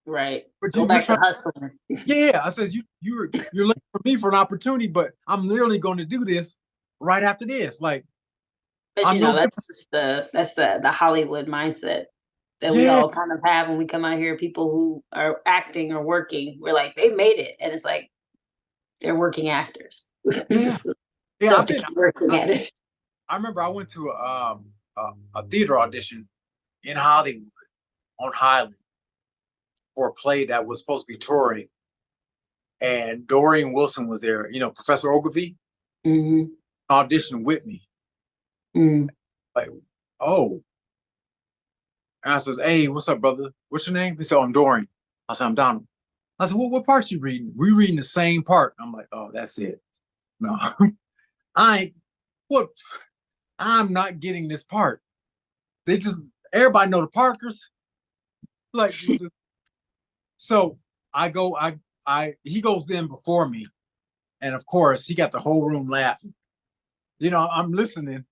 Right. But go back to hustling. Yeah. I says you're looking for me for an opportunity, but I'm literally going to do this right after this. Like, that's just the Hollywood mindset that we all kind of have when we come out here. People who are acting or working, we're like, they made it, and it's like they're working actors. Yeah. I've been working at it. I remember I went to a theater audition in Hollywood on Highland for a play that was supposed to be touring, and Dorian Wilson was there. You know, Professor Ogilvy Mm-hmm. auditioned with me. Mm. Like, oh, and I says, "Hey, what's up, brother? What's your name?" He said, "I'm Dorian." I said, "I'm Donald." I said, "What part you reading?" We reading the same part. I'm like, "Oh, that's it. No, I ain't. What? I'm not getting this part. They just everybody know the Parkers. Like, so I go, he goes in before me, and of course he got the whole room laughing. You know, I'm listening,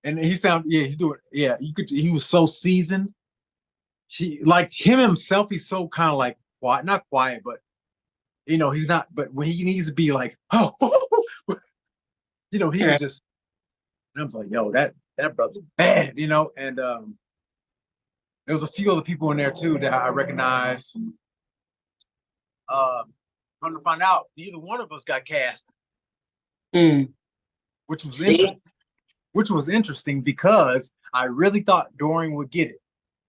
and he sounded, yeah, he's doing, yeah, you could, he was so seasoned. He like him himself, he's so kind of like quiet, not quiet, but you know, he's not. But when he needs to be like, oh, you know, he could just. And I was like, yo, that brother's bad, you know, and there was a few other people in there too that I recognized. Come to find out, neither one of us got cast, Mm. which was See? interesting. Which was interesting because I really thought Dorian would get it,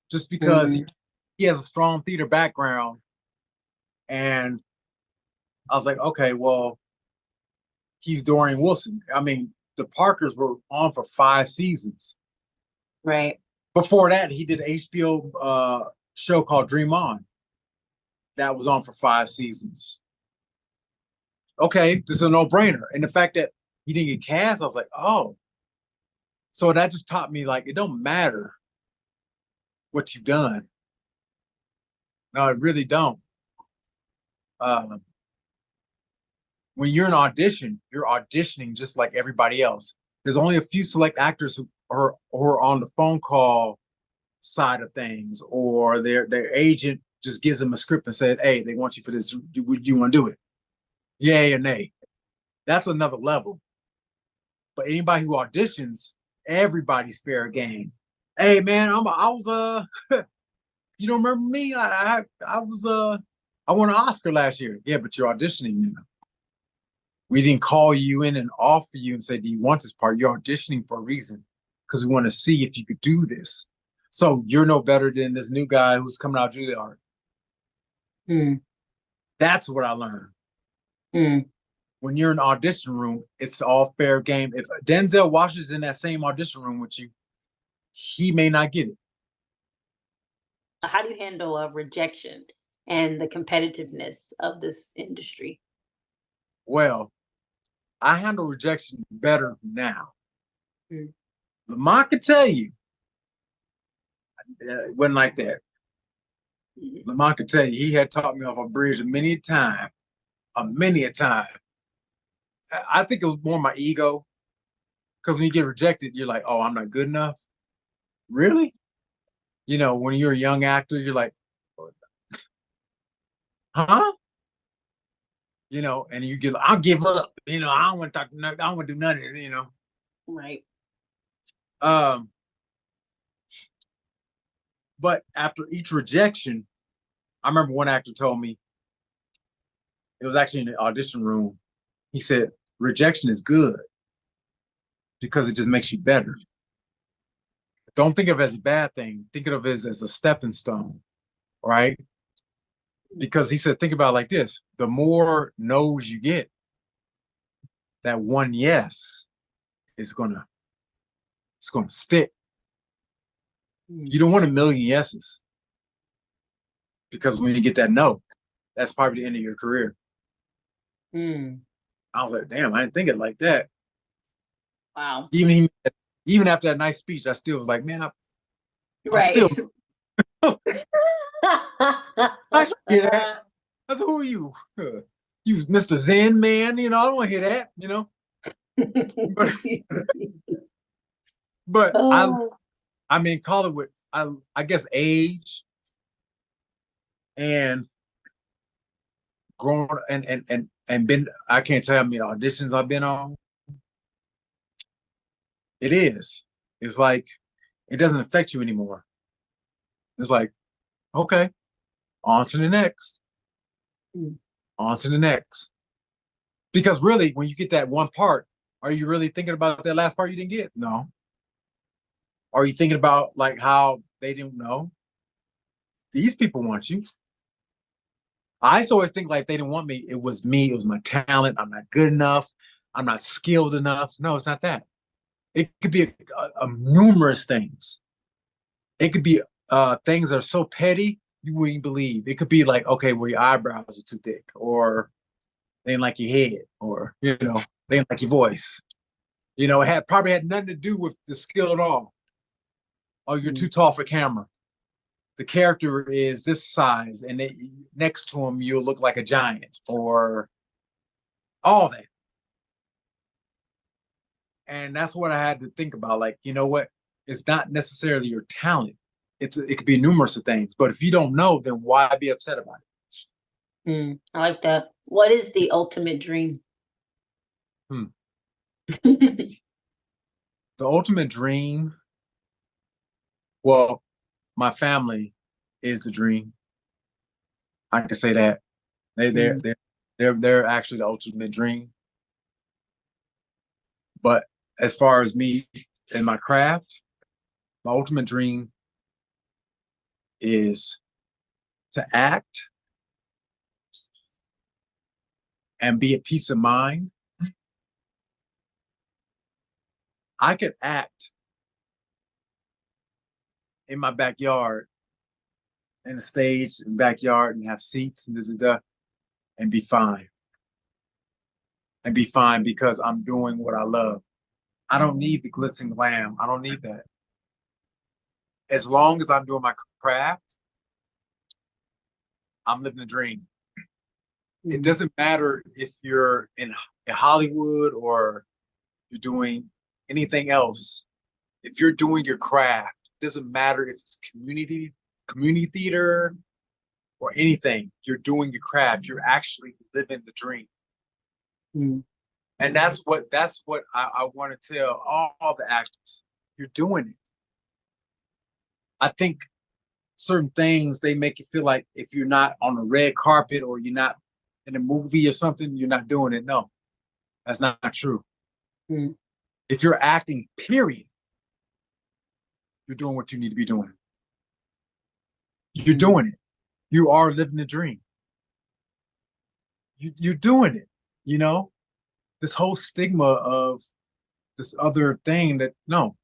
just because Mm. he has a strong theater background, and I was like, okay, well, he's Dorian Wilson. I mean, the Parkers were on for 5 seasons. Right. Before that, he did an HBO show called Dream On. That was on for 5 seasons. Okay, this is a no-brainer. And the fact that he didn't get cast, I was like, oh. So that just taught me, like, it don't matter what you've done. No, it really don't. When you're in audition, you're auditioning just like everybody else. There's only a few select actors who are on the phone call side of things, or their agent just gives them a script and said, "Hey, they want you for this. Would you want to do it? Yay or nay?" That's another level. But anybody who auditions, everybody's fair game. Hey, man, I was you don't remember me? I was I won an Oscar last year. Yeah, but you're auditioning now. We didn't call you in and offer you and say, "Do you want this part?" You're auditioning for a reason, because we want to see if you could do this. So you're no better than this new guy who's coming out of Juilliard. Mm. That's what I learned. Mm. When you're in an audition room, it's all fair game. If Denzel Washington's in that same audition room with you, he may not get it. How do you handle a rejection and the competitiveness of this industry? Well, I handle rejection better now. Mm. Lamont could tell you, it wasn't like that. Mm. Lamont could tell you he had taught me off a bridge many a time, many a time. I think it was more my ego, because when you get rejected, you're like, "Oh, I'm not good enough." Really? You know, when you're a young actor, you're like, "Huh?" You know, and you get, "I'll give up." You know, I don't want to talk. I don't want to do nothing. You know. Right. Um, but after each rejection, I remember one actor told me, it was actually in the audition room. He said, "Rejection is good because it just makes you better. Don't think of it as a bad thing. Think of it as a stepping stone, right?" Because he said, think about it like this: the more no's you get, that one yes is gonna stick. Mm. You don't want a million yeses, because when you get that no, that's probably the end of your career. Mm. I was like, damn, I didn't think it like that. Wow. Even after that nice speech, I still was like, man, I'm Right. still. I should hear that. I said, who are you? You Mr. Zen man? You know, I don't want to hear that. You know, but, but Oh. I mean, call it with I guess age and grown and been. I can't tell how many auditions I've been on. It is. It's like it doesn't affect you anymore. It's like, okay, on to the next, Mm. on to the next. Because really, when you get that one part, Are you really thinking about that last part you didn't get? No. Are you thinking about like how they didn't know? These people want you. I used to always think like they didn't want me. It was me. It was my talent. I'm not good enough. I'm not skilled enough. No, it's not that. It could be a numerous things. It could be things that are so petty you wouldn't believe. It could be like, okay, well, your eyebrows are too thick, or they didn't like your head, or they didn't like your voice. It had probably had nothing to do with the skill at all. Oh, you're too tall for camera. The character is this size, and next to him you'll look like a giant, or all that. And that's what I had to think about. Like, you know what? It's not necessarily your talent. It could be numerous of things. But if you don't know, then why be upset about I like that. What is the ultimate dream? it? The ultimate dream. Well, my family is the dream. I can say that. Mm. They're actually the ultimate dream. But as far as me and my craft, my ultimate dream is to act and be at peace of mind. I could act in my backyard, in the stage, in the backyard, and have seats and and be fine. And be fine because I'm doing what I love. I don't need the glitz and glam. I don't need that. As long as I'm doing my craft, I'm living the dream. It doesn't matter if you're in Hollywood or you're doing anything else. If you're doing your craft, it doesn't matter if it's community theater or anything. You're doing your craft. You're actually living the dream. Mm. And that's what I want to tell all the actors. You're doing it. I think certain things they make you feel like if you're not on the red carpet or you're not in a movie or something, you're not doing it. No, that's not true. Mm. If you're acting, period, you're doing what you need to be doing. You're doing it. You are living the dream. You're doing it. You know, this whole stigma of this other thing that no,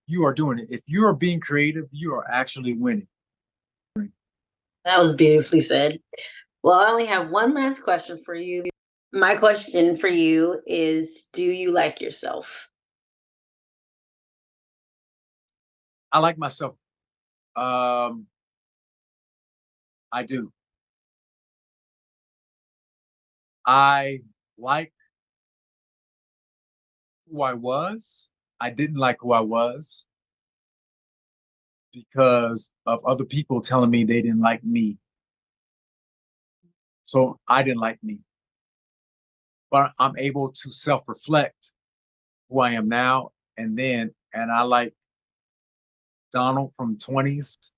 you are doing it. If you are being creative, you are actually winning. That was beautifully said. Well, I only have one last question for you. My question for you is, do you like yourself? I like myself. Um, I do. I like who I was. I didn't like who I was because of other people telling me they didn't like me. So I didn't like me. But I'm able to self-reflect who I am now and I like Donald from 20s,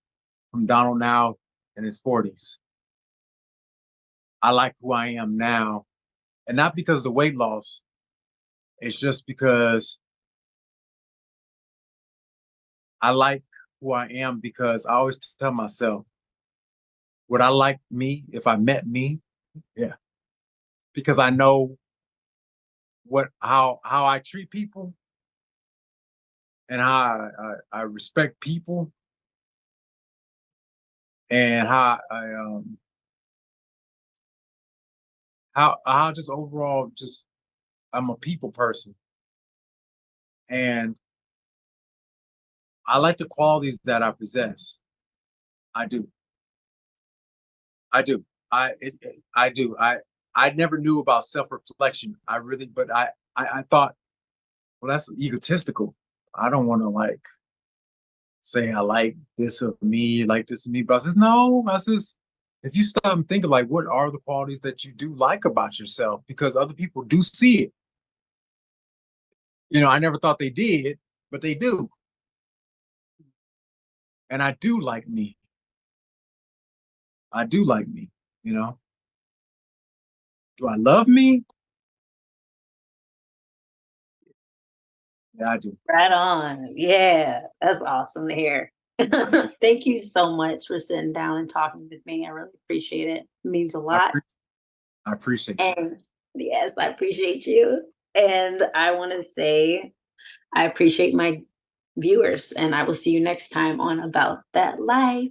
from Donald now in his 40s. I like who I am now. And not because of the weight loss. It's just because I like who I am because I always tell myself, would I like me if I met me? Yeah. Because I know how I treat people and how I respect people and how just overall just I'm a people person and I like the qualities that I possess. I do. I do. I do. I never knew about self-reflection. I really but I thought, well, that's egotistical. I don't want to like say I like this of me, like this of me. But I says, no, I says, if you stop and think of like what are the qualities that you do like about yourself, because other people do see it. I never thought they did, but they do. And I do like me. I do like me, you know. Do I love me? Yeah, I do. Right on. Yeah, that's awesome to hear. I do. Thank you so much for sitting down and talking with me. I really appreciate it. It means a I, lot. appre- I appreciate you. And yes, I appreciate you. And I want to say I appreciate my viewers, and I will see you next time on About That Life.